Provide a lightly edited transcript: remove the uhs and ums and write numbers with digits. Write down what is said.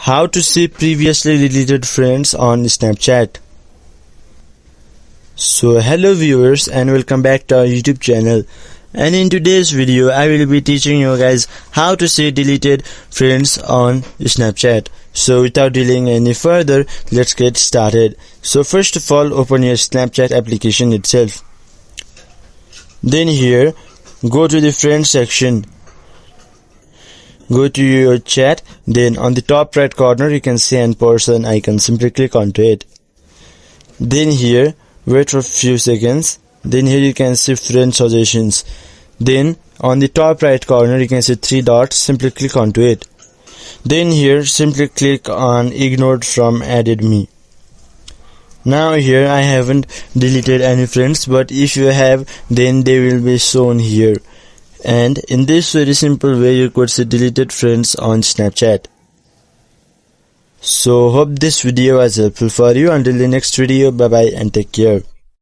How to see previously deleted friends on Snapchat. So hello viewers and welcome back to our YouTube channel, and in today's video I will be teaching you guys how to see deleted friends on Snapchat. So without delaying any further, let's get started. So first of all, open your Snapchat application itself. Then here, go to the friends section. Go to your chat, then on the top right corner you can see an person icon. Simply click onto it. Then here, wait for a few seconds. Then here you can see friend suggestions. Then on the top right corner you can see three dots. Simply click onto it. Then here simply click on ignored from added me. Now here I haven't deleted any friends, but if you have, then they will be shown here. And in this very simple way you could see deleted friends on Snapchat. So hope this video was helpful for you. Until the next video, bye bye and take care.